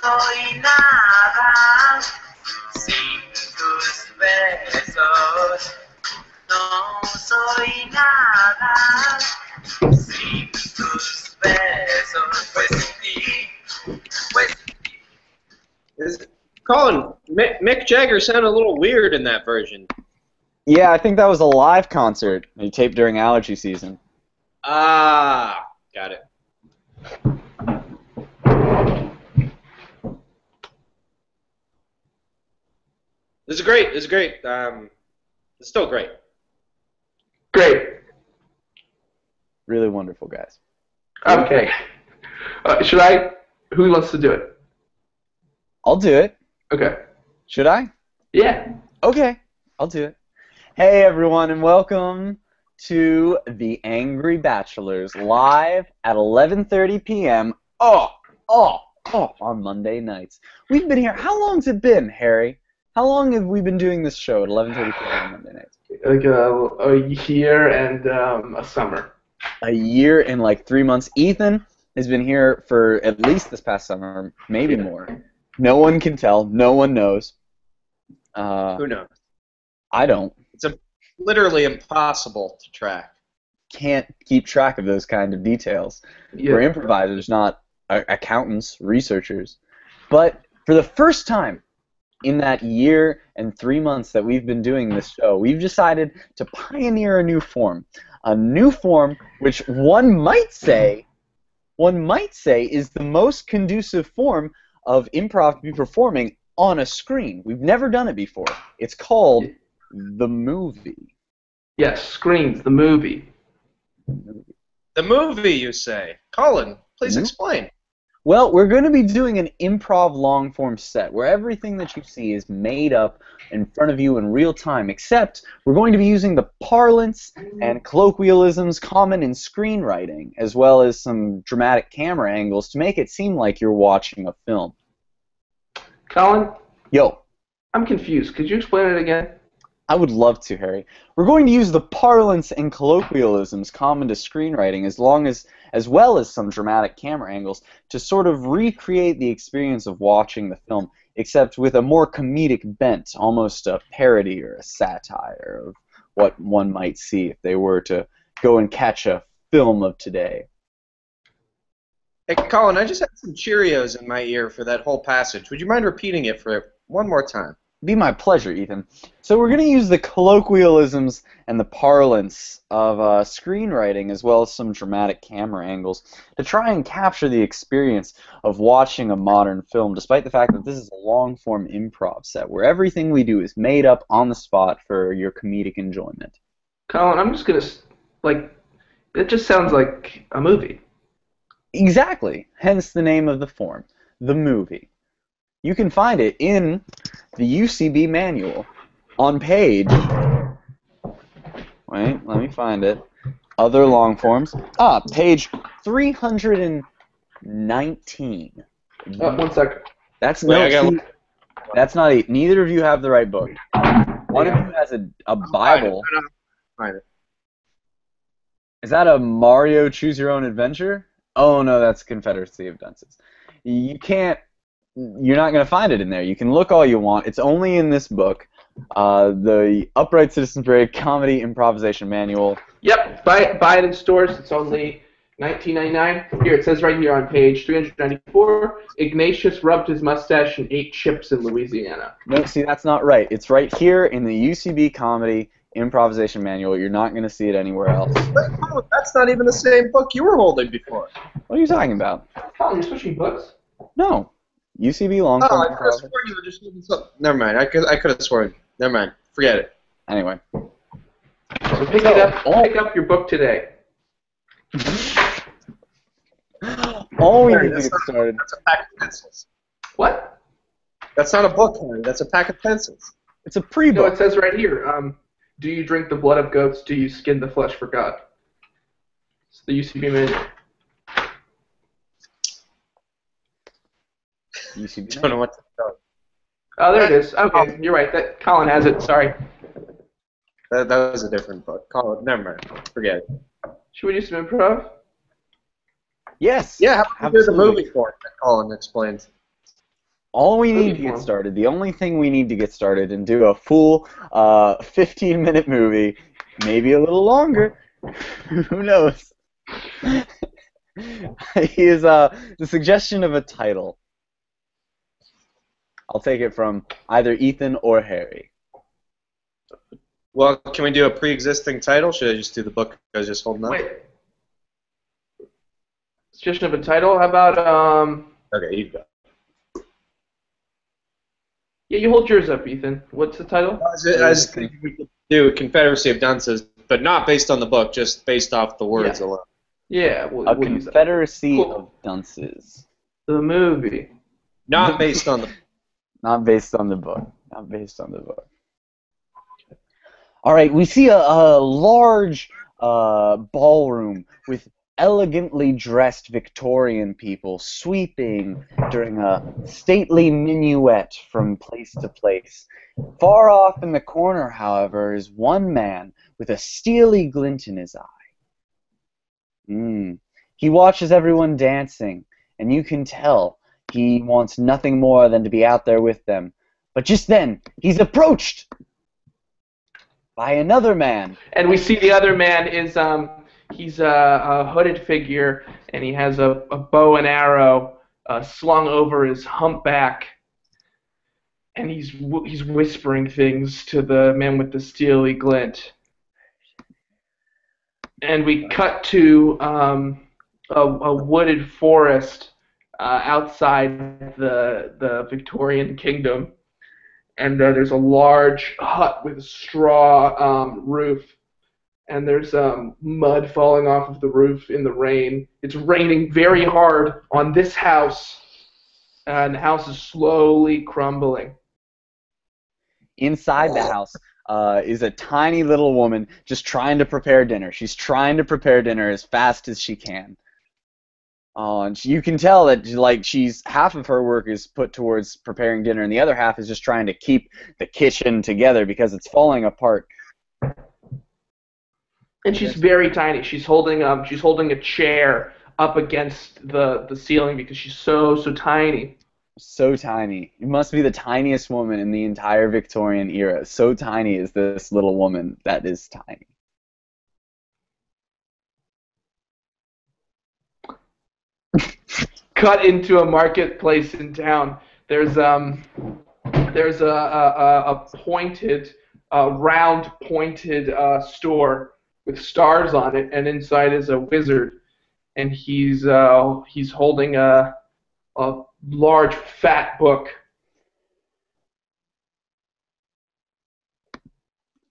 soy nada sin tus besos. No soy nada sin tus besos. Pues sin ti, pues sin ti. Colin, Mick Jagger sounded a little weird in that version. Yeah, I think that was a live concert he taped during allergy season. Ah, got it. This is great. This is great. It's still great. Great. Really wonderful, guys. Okay. Should I? Who wants to do it? I'll do it. Okay. Should I? Yeah. Okay, I'll do it. Hey, everyone, and welcome to The Angry Bachelors, live at 11:30 p.m. On Monday nights. We've been here. How long's it been, Harry? How long have we been doing this show at 11:30 p.m. on Monday nights? Like a year and a summer. A year and like 3 months. Ethan has been here for at least this past summer, maybe more. No one can tell. No one knows. Who knows? I don't. It's literally impossible to track. Can't keep track of those kind of details. Yeah. We're improvisers, not accountants, researchers. But for the first time in that year and 3 months that we've been doing this show, we've decided to pioneer a new form. A new form which one might say is the most conducive form of improv to be performing on a screen. We've never done it before. It's called the movie. Yes, Screens, the movie. The movie, you say? Colin, please explain. Well, we're going to be doing an improv long-form set where everything that you see is made up in front of you in real time, except we're going to be using the parlance and colloquialisms common in screenwriting, as well as some dramatic camera angles to make it seem like you're watching a film. Colin? Yo. I'm confused. Could you explain it again? I would love to, Harry. We're going to use the parlance and colloquialisms common to screenwriting as well as some dramatic camera angles to sort of recreate the experience of watching the film, except with a more comedic bent, almost a parody or a satire of what one might see if they were to go and catch a film of today. Hey, Colin, I just had some Cheerios in my ear for that whole passage. Would you mind repeating it for one more time? Be my pleasure, Ethan. So we're going to use the colloquialisms and the parlance of screenwriting as well as some dramatic camera angles to try and capture the experience of watching a modern film, despite the fact that this is a long-form improv set where everything we do is made up on the spot for your comedic enjoyment. Colin, I'm just going to, it just sounds like a movie. Exactly. Hence the name of the form, the movie. You can find it in the UCB manual on page... Wait, let me find it. Other long forms. Page 319. 1 second. That's that's not it. Neither of you have the right book. One of you has a Bible. Find it. Is that a Mario Choose Your Own Adventure? Oh no, that's Confederacy of Dunces. You're not going to find it in there. You can look all you want. It's only in this book, the Upright Citizens Brigade Comedy Improvisation Manual. Yep, buy it in stores. It's only $19.99. Here, it says right here on page 394, Ignatius rubbed his mustache and ate chips in Louisiana. No, see, that's not right. It's right here in the UCB Comedy Improvisation Manual. You're not going to see it anywhere else. Oh, that's not even the same book you were holding before. What are you talking about? Colin, you're switching books? No. UCB long Oh, form I could have sworn you were just looking something. Never mind. I could have sworn. Never mind. Forget it. Anyway. So pick up your book today. All we need to get started. That's a pack of pencils. What? That's not a book, Henry. That's a pack of pencils. It's a pre-book. No, it says right here, do you drink the blood of goats? Do you skin the flesh for God? It's the UCB manual. UCB. Don't know what to tell. Oh, there it is. Okay, you're right. That Colin has it. Sorry. That was a different book. Call it. Never mind. Forget it. Should we do some improv? Yes. Yeah, how about we do the movie for it that Colin explains? All we need to Movie get form. started, the only thing we need to get started and do a full 15-minute movie, maybe a little longer, who knows, is the suggestion of a title. I'll take it from either Ethan or Harry. Well, can we do a pre-existing title? Should I just do the book I was just holding up? Wait. Suggestion of a title? How about, Okay, you go. yeah, you hold yours up, Ethan. What's the title? I was thinking we could do Confederacy of Dunces, but not based on the book, just based off the words alone. Yeah, A we'll use that. Confederacy Cool. of Dunces. The movie. Not based on the Not based on the book. Not based on the book. All right, we see a large ballroom with elegantly dressed Victorian people sweeping during a stately minuet from place to place. Far off in the corner, however, is one man with a steely glint in his eye. He watches everyone dancing, and you can tell he wants nothing more than to be out there with them. But just then, he's approached by another man. And we see the other man is he's a hooded figure, and he has a bow and arrow slung over his humpback, and he's whispering things to the man with the steely glint. And we cut to a wooded forest outside the Victorian kingdom. And there's a large hut with a straw roof, and there's mud falling off of the roof in the rain. It's raining very hard on this house, and the house is slowly crumbling. Inside the house is a tiny little woman just trying to prepare dinner. She's trying to prepare dinner as fast as she can. And you can tell that she's half of her work is put towards preparing dinner, and the other half is just trying to keep the kitchen together because it's falling apart. And she's very tiny. She's holding a chair up against the ceiling because she's so tiny. So tiny. It must be the tiniest woman in the entire Victorian era. So tiny is this little woman that is tiny. Cut into a marketplace in town. There's a pointed, round pointed store with stars on it, and inside is a wizard, and he's holding a large fat book.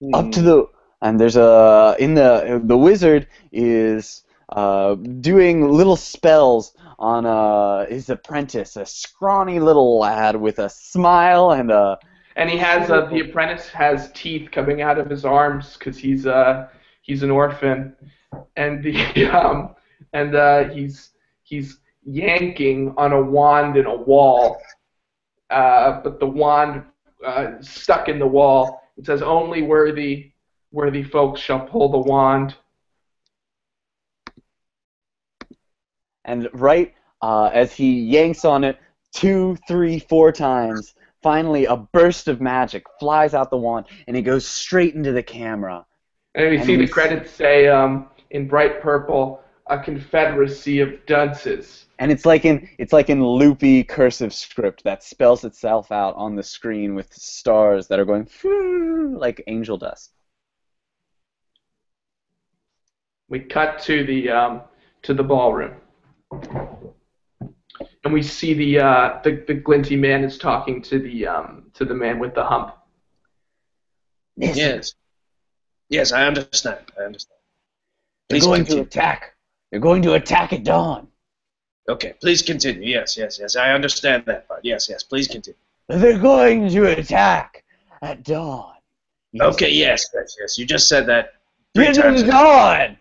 And there's the wizard is doing little spells on his apprentice, a scrawny little lad with a smile and he has the apprentice has teeth coming out of his arms because he's an orphan, and he's yanking on a wand in a wall, but the wand stuck in the wall. It says only worthy folks shall pull the wand. And right as he yanks on it 2, 3, 4 times, finally a burst of magic flies out the wand, and it goes straight into the camera. And we see the credits say in bright purple, a Confederacy of Dunces. And it's like in loopy cursive script that spells itself out on the screen with stars that are going like angel dust. We cut to the ballroom, and we see the glinty man is talking to the man with the hump. Yes. Yes, I understand. They're going to attack. They're going to attack at dawn. Okay, please continue. Yes, I understand that part. Yes, please continue. They're going to attack at dawn. Okay, yes. You just said that 3 times. Dawn!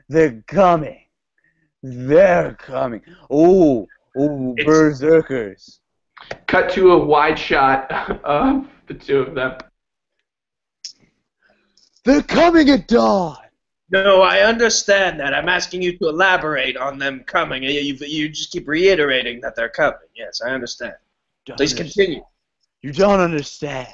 They're coming. They're coming. Oh, berserkers. Cut to a wide shot of the two of them. They're coming at dawn. No, I understand that. I'm asking you to elaborate on them coming. You just keep reiterating that they're coming. Yes, I understand. Please continue. You don't understand.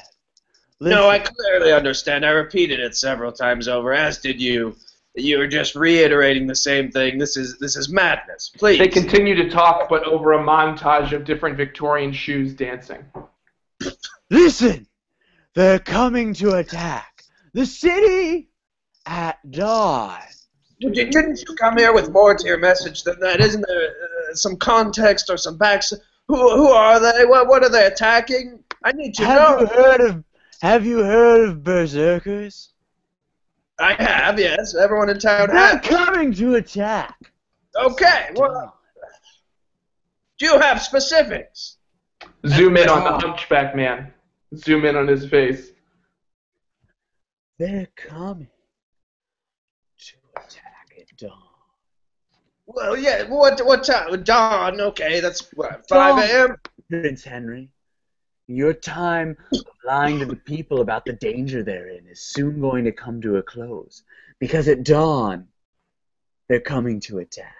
Listen. No, I clearly understand. I repeated it several times over, as did you. You were just reiterating the same thing. This is madness. Please. They continue to talk, but over a montage of different Victorian shoes dancing. Listen! They're coming to attack the city at dawn. Didn't you come here with more to your message than that? Isn't there some context or some backs? Who are they? What are they attacking? I need to know. Have you heard of berserkers? I have, yes. Everyone in town They're has. coming to attack. Okay, well, do you have specifics? Zoom in on the hunchback man. Zoom in on his face. They're coming to attack at dawn. Well, yeah, what time? Dawn, okay, that's what, 5 a.m.? Prince Henry, your time of lying to the people about the danger they're in is soon going to come to a close. Because at dawn, they're coming to attack.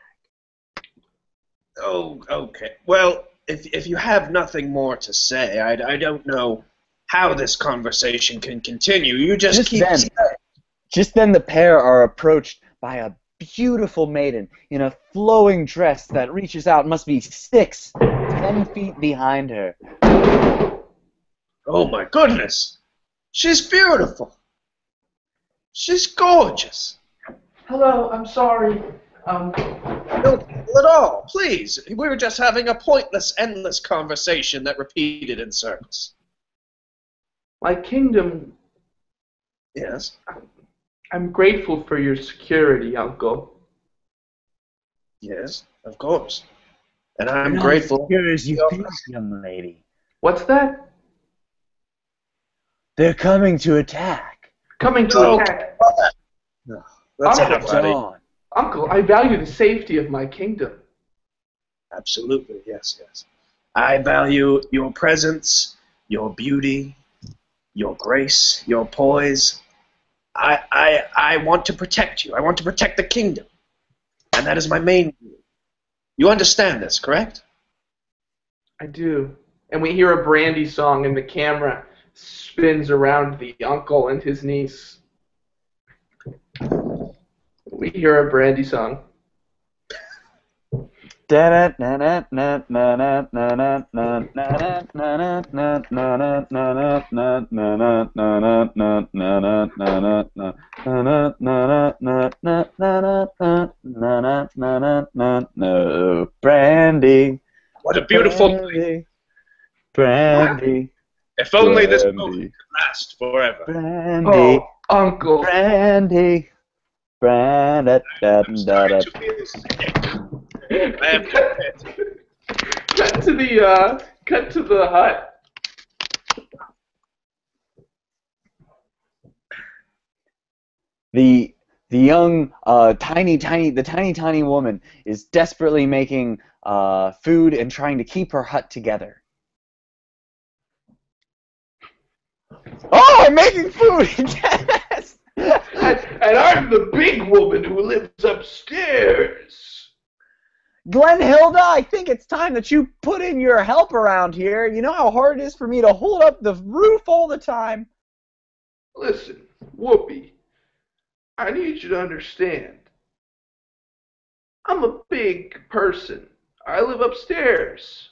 Oh, okay. Well, if you have nothing more to say, I don't know how this conversation can continue. You just keep saying. Just then the pair are approached by a beautiful maiden in a flowing dress that reaches out, must be 10 feet behind her. Oh my goodness! She's beautiful! She's gorgeous! Hello, I'm sorry. No trouble at all, please. We were just having a pointless, endless conversation that repeated in circles. My kingdom, Yes? I'm grateful for your security, Uncle. Yes, of course. And I'm grateful. Here is you think, young lady. What's that? They're coming to attack. Coming to attack. No, that's Uncle, enough, buddy. Uncle, I value the safety of my kingdom. Absolutely, yes, yes. I value your presence, your beauty, your grace, your poise. I want to protect you. I want to protect the kingdom. And that is my main goal. You understand this, correct? I do. And we hear a Brandy song, and the camera spins around the uncle and his niece. We hear a Brandy song. Brandy. What a beautiful Brandy. Brandy. If only this Brandy. moment could last forever. Brandy. Oh, Uncle. Brandy. Brandy. I'm starting to feel sick. I have to admit. Cut to the hut. The young tiny woman is desperately making food and trying to keep her hut together. Oh, I'm making food! Yes! And I'm the big woman who lives upstairs. Glenhilda, I think it's time that you put in your help around here. You know how hard it is for me to hold up the roof all the time? Listen, Whoopi, I need you to understand. I'm a big person. I live upstairs.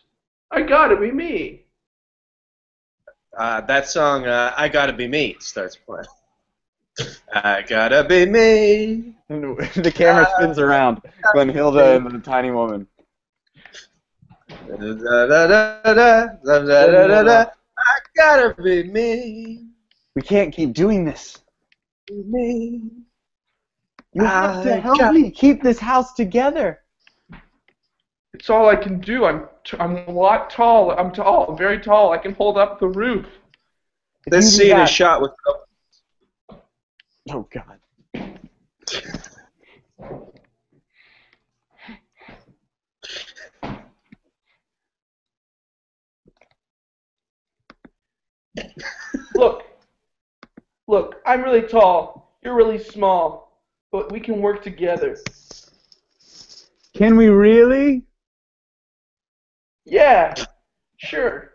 I gotta be me. That song, I Gotta Be Me, starts playing. I gotta be me. The camera spins around. Glenhilda and the tiny woman. I gotta be me. We can't keep doing this. Me. You have to help me keep this house together. It's all I can do. I'm a lot tall. I'm tall. I'm very tall. I can hold up the roof. This scene is shot with. Oh God. Look, I'm really tall. You're really small. But we can work together. Can we really? Yeah, sure.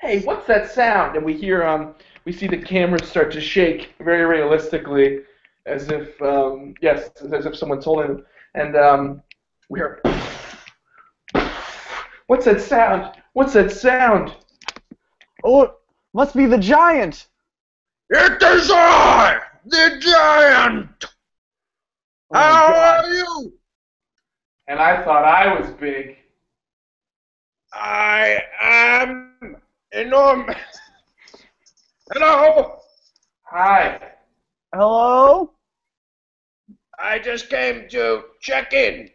hey, what's that sound? And we hear, we see the cameras start to shake very realistically, as if, yes, as if someone's holding them. And we hear, what's that sound? What's that sound? Oh, must be the giant. It is I, the giant. Oh my How God. are you? And I thought I was big. I am enormous. Hello. Hi. Hello? I just came to check in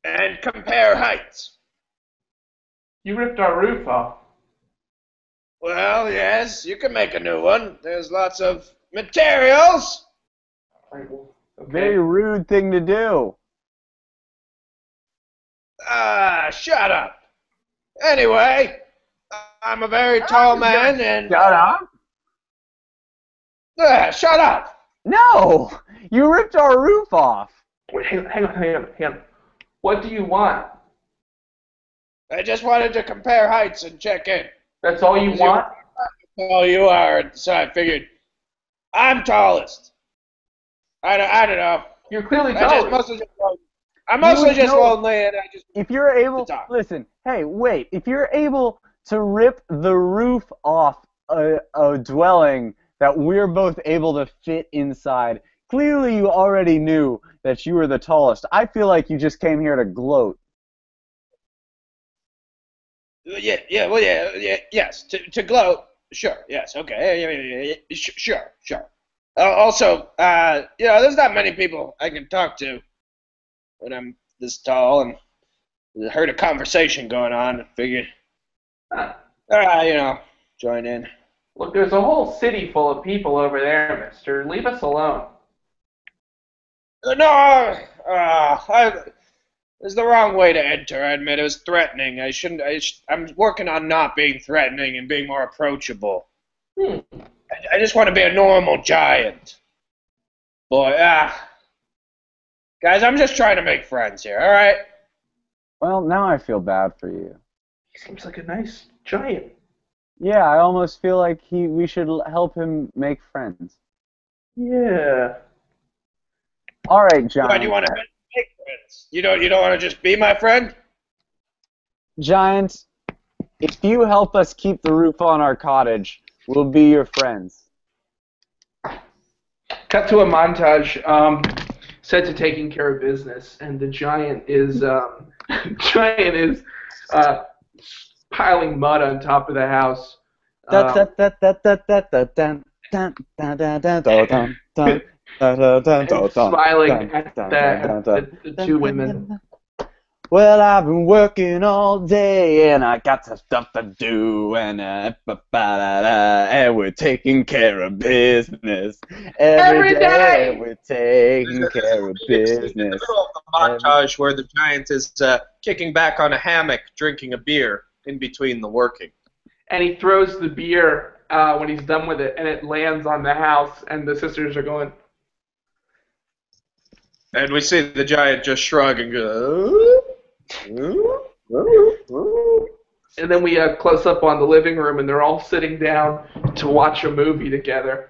and compare heights. You ripped our roof off. Well, yes, you can make a new one. There's lots of materials. Right, well, okay. Very rude thing to do. Shut up. Anyway, I'm a very tall man and... Shut up. Shut up. No! You ripped our roof off. Wait, hang on. What do you want? I just wanted to compare heights and check in. That's all you want? Well, you are, so I figured I'm tallest. I don't know. You're clearly I'm tall. mostly just know- lonely, and I just... If you're able, to talk. listen, hey, wait, if you're able to rip the roof off a dwelling that we're both able to fit inside, clearly you already knew that you were the tallest. I feel like you just came here to gloat. Yes, to gloat, sure, yes, okay, sure. Also, there's not many people I can talk to when I'm this tall, and I heard a conversation going on and figured, join in. Look, there's a whole city full of people over there, mister. Leave us alone. No, it's the wrong way to enter. I admit it was threatening. I'm working on not being threatening and being more approachable. I just want to be a normal giant. Boy, guys, I'm just trying to make friends here, all right? Well, now I feel bad for you. He seems like a nice giant. Yeah, I almost feel like we should help him make friends. Yeah. All right, Giant. Why do you want to make friends? You don't want to just be my friend? Giant, if you help us keep the roof on our cottage, we'll be your friends. Cut to a montage set to taking care of business, and the giant is piling mud on top of the house. And smiling at the two women. Well, I've been working all day, and I got some stuff to do, and we're taking care of business. Every day we're taking care of business. In the middle of the montage where the giant is kicking back on a hammock, drinking a beer in between the working. And he throws the beer when he's done with it, and it lands on the house, and the sisters are going... And we see the giant just shrug and go... And then we close up on the living room, and they're all sitting down to watch a movie together.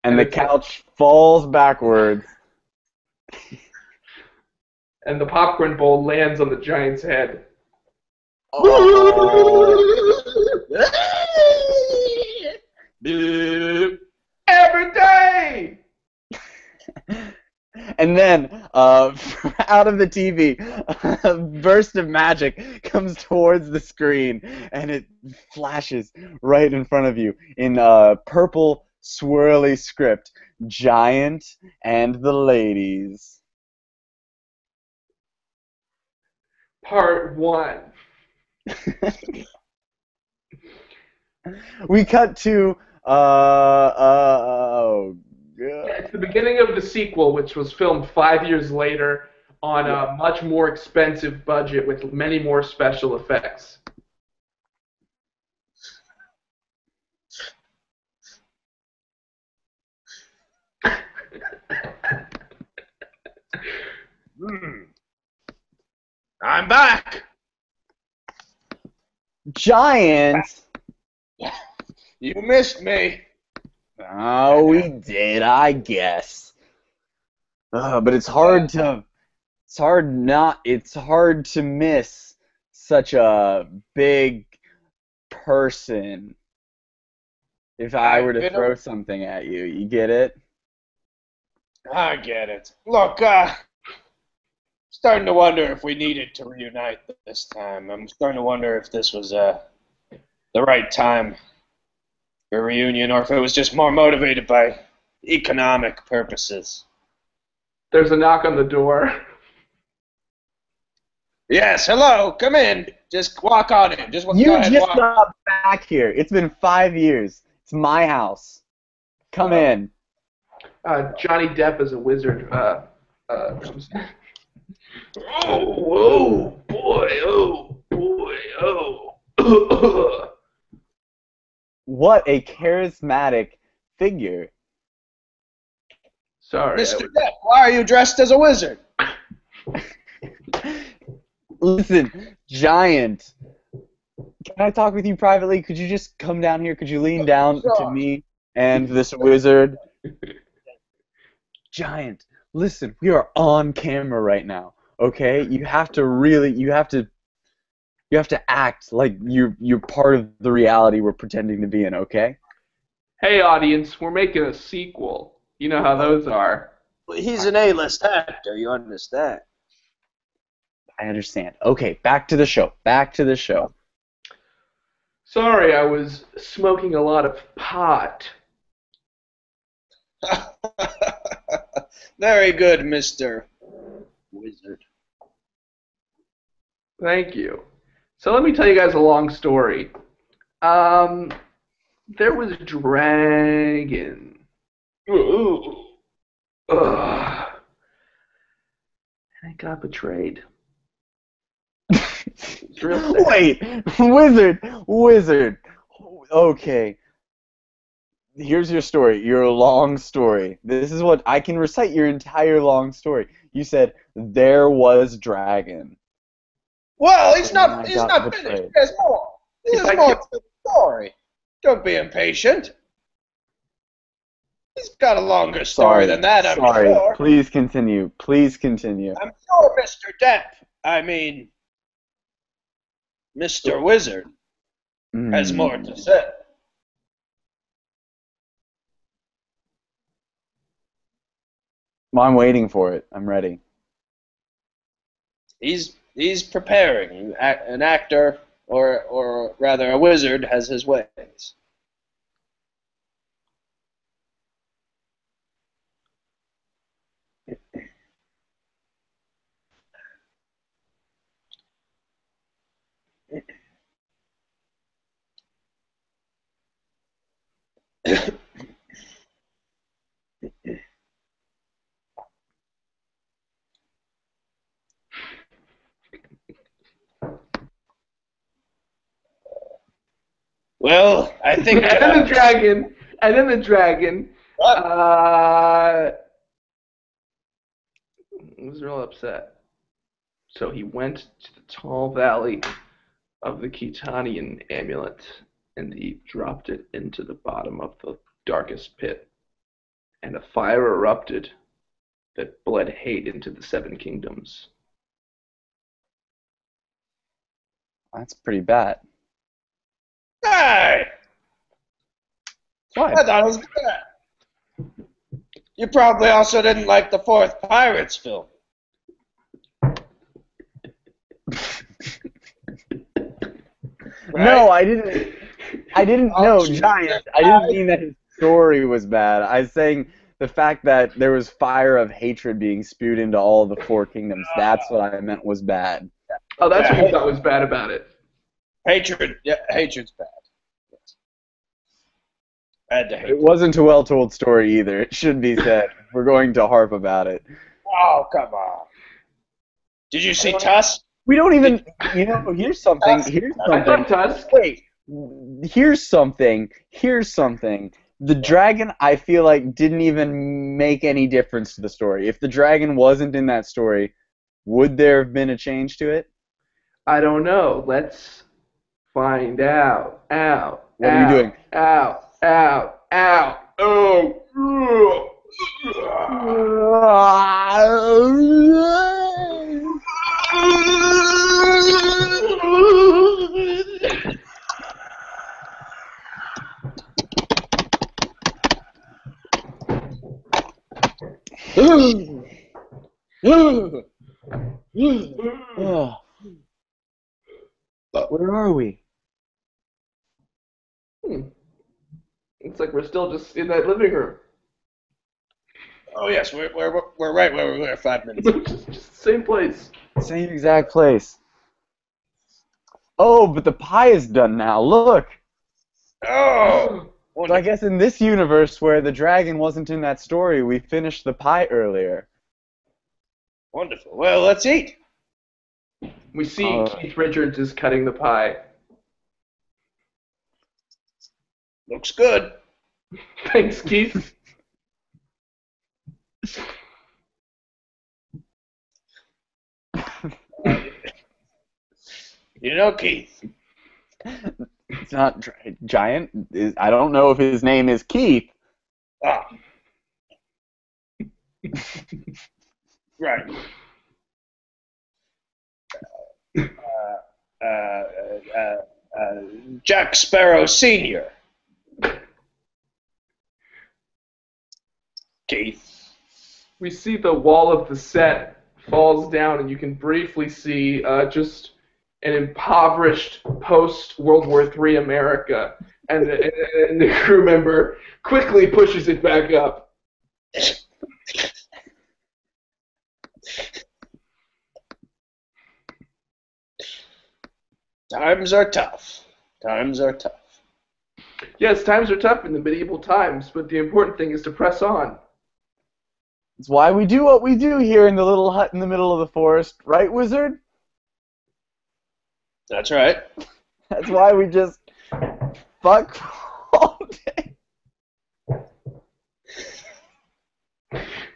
And the couch falls backwards. And the popcorn bowl lands on the giant's head. Every day! And then, out of the TV, a burst of magic comes towards the screen, and it flashes right in front of you in purple, swirly script, Giant and the Ladies. Part 1. We cut to, oh, God. It's the beginning of the sequel, which was filmed 5 years later on a much more expensive budget with many more special effects. I'm back. Giant You missed me. Oh, we did, I guess. But it's hard to miss such a big person. If I were to throw something at you, you get it? I get it. Look, starting to wonder if we needed to reunite this time. I'm starting to wonder if this was the right time for a reunion, or if it was just more motivated by economic purposes. There's a knock on the door. Yes, hello, come in. Just walk on in. Go ahead, just walk. got back here. It's been 5 years. It's my house. Come in. Johnny Depp is a wizard. Comes in. Oh boy, oh. What a charismatic figure. Sorry. Mr. Depp, why are you dressed as a wizard? Listen, Giant. Can I talk with you privately? Could you just come down here? Could you lean down to me and this wizard? Giant, listen, we are on camera right now, okay? You have to act like you're part of the reality we're pretending to be in, okay? Hey audience, we're making a sequel. You know how those are. He's an A-list actor, you understand. I understand. Okay, back to the show. Sorry, I was smoking a lot of pot. Very good, Mr. Wizard. Thank you. So let me tell you guys a long story. There was a dragon. Ugh. And I got betrayed. It's real sad. Wait, wizard. Okay. Here's your story, your long story. This is what I can recite your entire long story. You said there was dragon. Well, he's not betrayed. finished. There's more. There's more to the story. Don't be impatient. He's got a longer story than that, I'm sure. Please continue. I'm sure Mr. Depp, I mean, Mr. Wizard, has more to say. Well, I'm waiting for it. I'm ready. He's preparing. An actor, or rather a wizard, has his ways. Well, I think. And then the dragon. Was real upset. So he went to the tall valley of the Ketanian amulet, and he dropped it into the bottom of the darkest pit. And a fire erupted that bled hate into the seven kingdoms. That's pretty bad. Hey! What? I thought it was good. You probably also didn't like the fourth Pirates film. Right? No, I didn't. No, Giant. I didn't mean that his story was bad. I was saying the fact that there was fire of hatred being spewed into all the four kingdoms. That's what I meant was bad. Oh, that's what you thought was bad about it. Hatred's bad. Yes. I had to hate It wasn't a well-told story either. It should be said. We're going to harp about it. Oh, come on. Did you see Tusk? We don't even, here's something. I thought Tusk. Wait, here's something. The dragon, I feel like, didn't even make any difference to the story. If the dragon wasn't in that story, would there have been a change to it? I don't know. Let's find out. What are you doing? Ow! Ow! Ow! Oh! Oh, where are we? It's like we're still just in that living room. Oh yes, we're right where we were 5 minutes ago. just the same place. Same exact place. Oh, but the pie is done now. Look. Oh, So I guess in this universe where the dragon wasn't in that story, we finished the pie earlier. wonderful. Well, let's eat. We see Keith Richards is cutting the pie. Looks good. Thanks, Keith. You know, Keith. It's not Giant. I don't know if his name is Keith. Ah. Right. Jack Sparrow Sr. Keith. We see the wall of the set falls down, and you can briefly see just an impoverished post-World War III America, and the crew member quickly pushes it back up. Times are tough. Times are tough. Yes, times are tough in the medieval times, but the important thing is to press on. It's why we do what we do here in the little hut in the middle of the forest, right, Wizard? That's right. That's why we just fuck all day.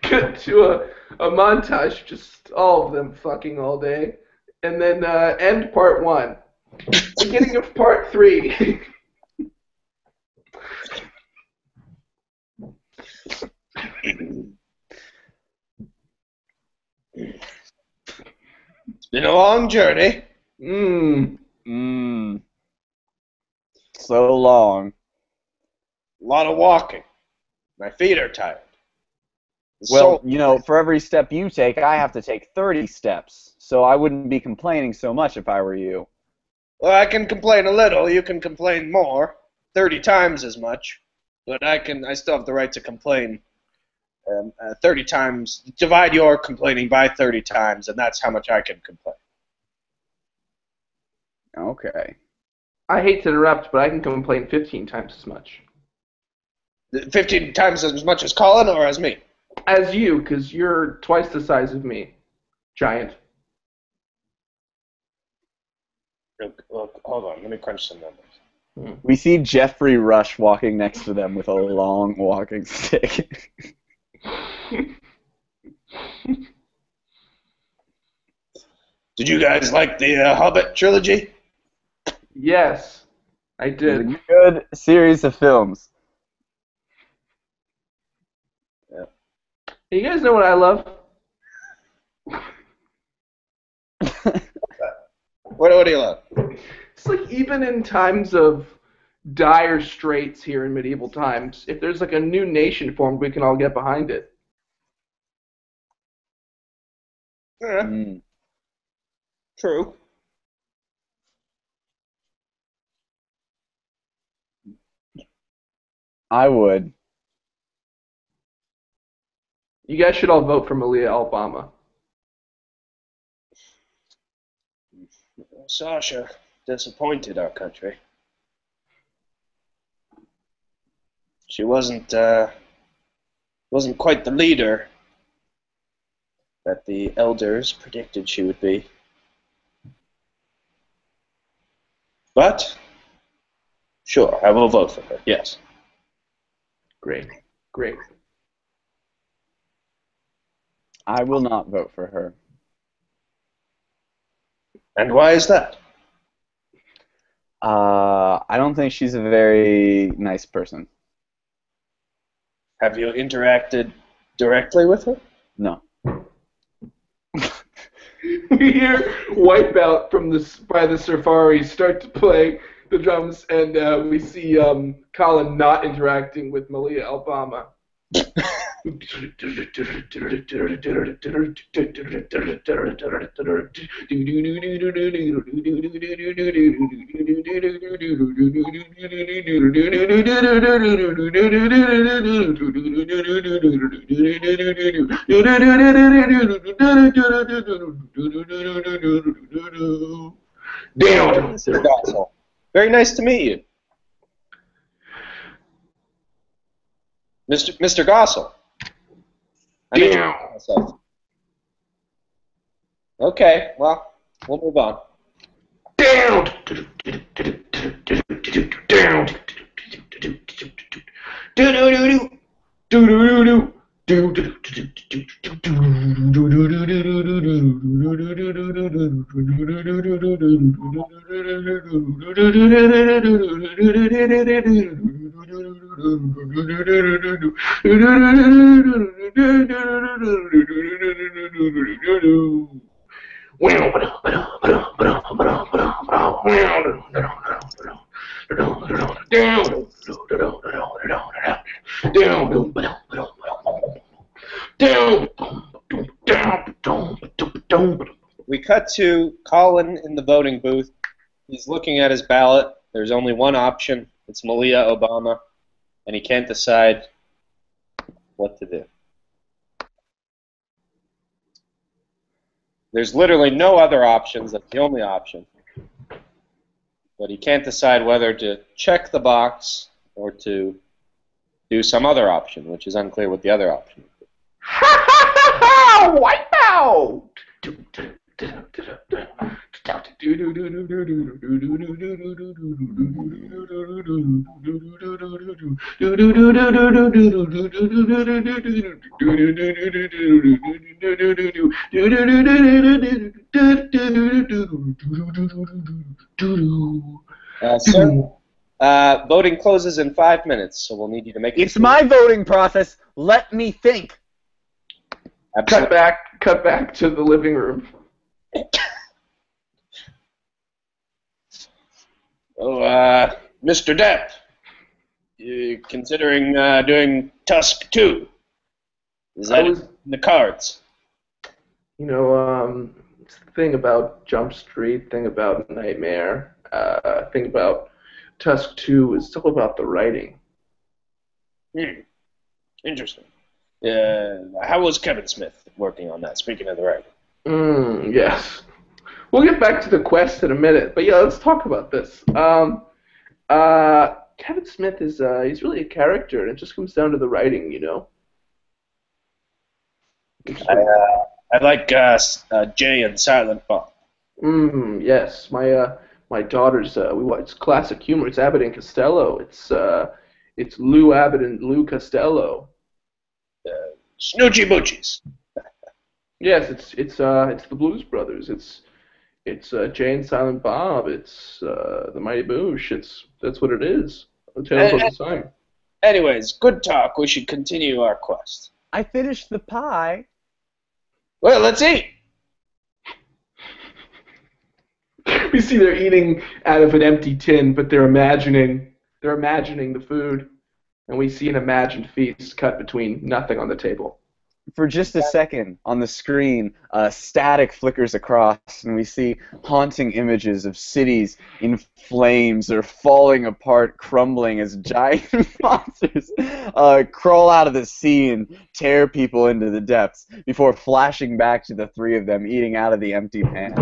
Cut to a montage, just all of them fucking all day, and then end part 1. Beginning of part 3. It's been a long journey. So long. A lot of walking. My feet are tired. Well, you know, for every step you take, I have to take 30 steps. So I wouldn't be complaining so much if I were you. Well, I can complain a little. You can complain more. 30 times as much. But I still have the right to complain 30 times. Divide your complaining by 30 times, and that's how much I can complain. Okay. I hate to interrupt, but I can complain 15 times as much. 15 times as much as Colin or as me? As you, because you're twice the size of me. Giant. Look, hold on, let me crunch some numbers. We see Jeffrey Rush walking next to them with a long walking stick. Did you guys like the Hobbit trilogy? Yes, I did. It's a good series of films. Yeah. You guys know what I love? What do you love? It's like even in times of dire straits here in medieval times, if there's like a new nation formed, we can all get behind it. Yeah. True. I would. You guys should all vote for Malia Obama. Sasha disappointed our country. She wasn't quite the leader that the elders predicted she would be. But, sure, I will vote for her, yes. Great. Great. I will not vote for her. And why is that? I don't think she's a very nice person. Have you interacted directly with her? No. We hear Wipeout from by the Safari start to play the drums, and we see Colin not interacting with Malia Obama. Damn. Mr. Gossel. Very nice to meet you. Mr. Gossel. Damn. Okay, well, we'll move on. Down. Down. We cut to Colin in the voting booth. He's looking at his ballot. There's only one option. It's Malia Obama, and he can't decide what to do. There's literally no other options. That's the only option. But he can't decide whether to check the box or to do some other option, which is unclear what the other option is. Ha ha ha ha! Wipeout! Sir, voting closes in 5 minutes, so we'll need you to make It's my voting process. Let me think. Absolutely. Cut back to the living room. Oh, Mr. Depp, you considering doing Tusk 2? Is that in the cards? You know, it's the thing about Jump Street, thing about Nightmare, thing about Tusk 2 is all about the writing. Interesting. How was Kevin Smith working on that, speaking of the writing? Yes. We'll get back to the quest in a minute, but yeah, let's talk about this. Kevin Smith is he's really a character, and it just comes down to the writing, you know. I like Jay and Silent Bob. Yes. My daughter's we watch classic humor. It's Abbott and Costello. It's Lou Abbott and Lou Costello. Snoochie Boochies. Yes, it's the Blues Brothers. It's Jay and Silent Bob. It's the Mighty Boosh. That's what it is. The Tales of the Time. Anyways, good talk. We should continue our quest. I finished the pie. Well, let's eat. We see they're eating out of an empty tin, but they're imagining the food, and we see an imagined feast cut between nothing on the table. For just a second, on the screen, static flickers across, and we see haunting images of cities in flames or falling apart, crumbling as giant monsters crawl out of the sea and tear people into the depths, before flashing back to the three of them eating out of the empty pan.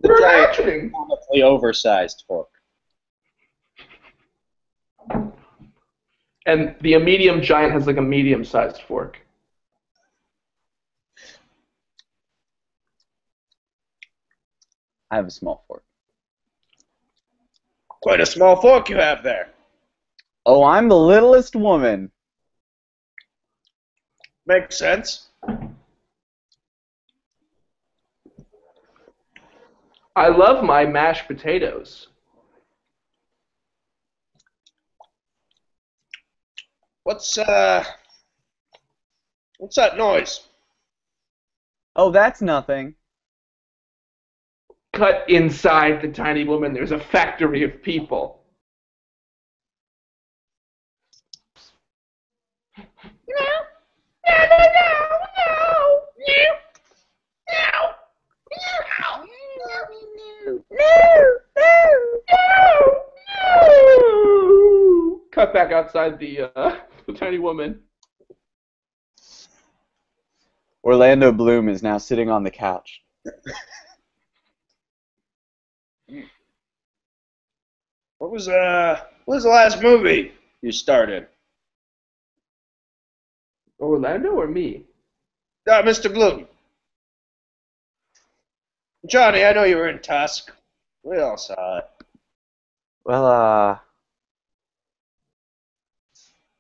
We're imagining. Comically oversized fork. And the medium giant has like a medium-sized fork. I have a small fork. Quite a small fork you have there. Oh, I'm the littlest woman. Makes sense. I love my mashed potatoes. What's that noise? Oh, that's nothing. Cut inside the tiny woman. There's a factory of people. Cut back outside the tiny woman. Orlando Bloom is now sitting on the couch. What was the last movie you started? Orlando or me? Mr. Bloom. Johnny, I know you were in Tusk. We all saw it. Well,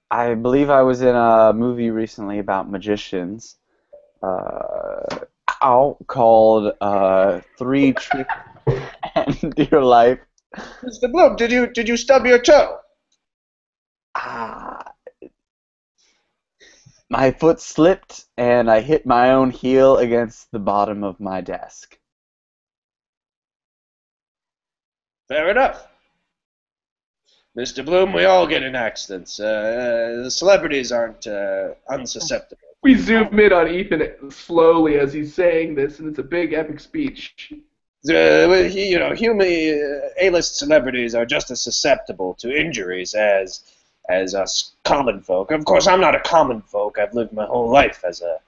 I believe I was in a movie recently about magicians. Called 3 Tricks and Your Life. Mr. Bloom, did you stub your toe? My foot slipped and I hit my own heel against the bottom of my desk. Fair enough. Mr. Bloom, we all get in accidents. The celebrities aren't unsusceptible. We zoom in on Ethan slowly as he's saying this, and it's a big epic speech. A-list celebrities are just as susceptible to injuries as us common folk. Of course, I'm not a common folk. I've lived my whole life as a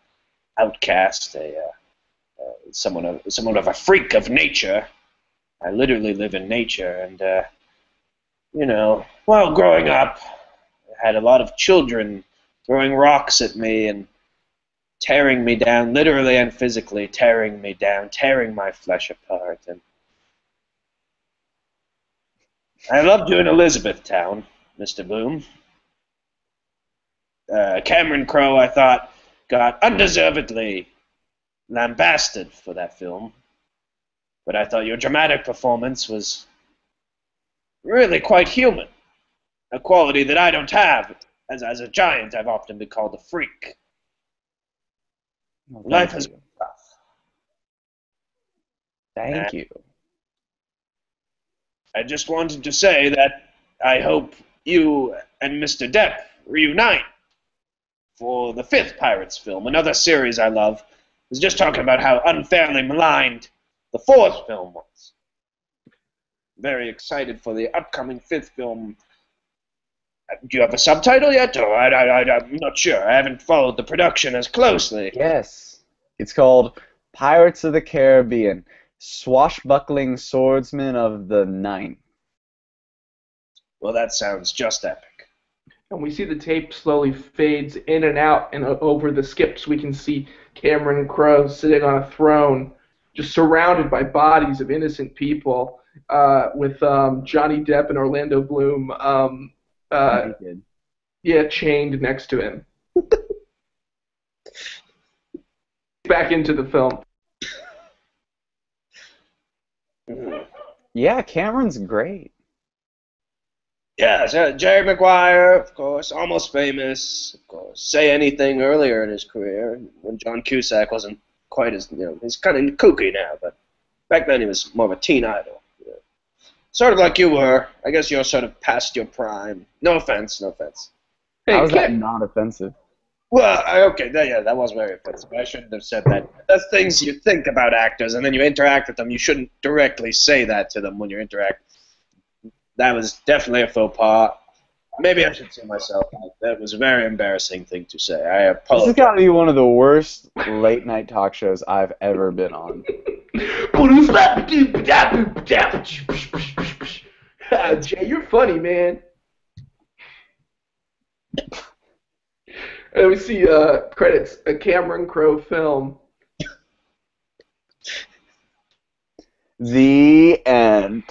outcast, somewhat of a freak of nature. I literally live in nature, and while growing up, I had a lot of children throwing rocks at me and tearing me down, literally and physically tearing me down, tearing my flesh apart. And I loved you in Elizabethtown, Mr. Bloom. Cameron Crowe, I thought, got undeservedly lambasted for that film. But I thought your dramatic performance was really quite human, a quality that I don't have. As a giant, I've often been called a freak. Well, Life has been tough. Thank you. I just wanted to say that I hope you and Mr. Depp reunite for the 5th Pirates film. Another series I love. I was just talking about how unfairly maligned the 4th film was. Very excited for the upcoming 5th film. Do you have a subtitle yet? Or I'm not sure. I haven't followed the production as closely. Yes. It's called Pirates of the Caribbean, Swashbuckling Swordsmen of the Ninth. Well, that sounds just epic. And we see the tape slowly fades in and out, and over the skips we can see Cameron Crowe sitting on a throne, just surrounded by bodies of innocent people, with Johnny Depp and Orlando Bloom chained next to him. Back into the film. Yeah, Cameron's great. Yeah, Jerry Maguire, of course, Almost Famous, of course. Say Anything earlier in his career, when John Cusack wasn't quite as, he's kind of kooky now, but back then he was more of a teen idol. Sort of like you were. I guess you're sort of past your prime. No offense, no offense. Hey, How is that not offensive? Well, okay, that was very offensive. I shouldn't have said that. That's things you think about actors, and then you interact with them. You shouldn't directly say that to them when you interact. That was definitely a faux pas. Maybe I should sue myself. That was a very embarrassing thing to say. I This apologize. has got to be one of the worst late-night talk shows I've ever been on. Jay, you're funny, man. And we see credits, a Cameron Crowe film. The end.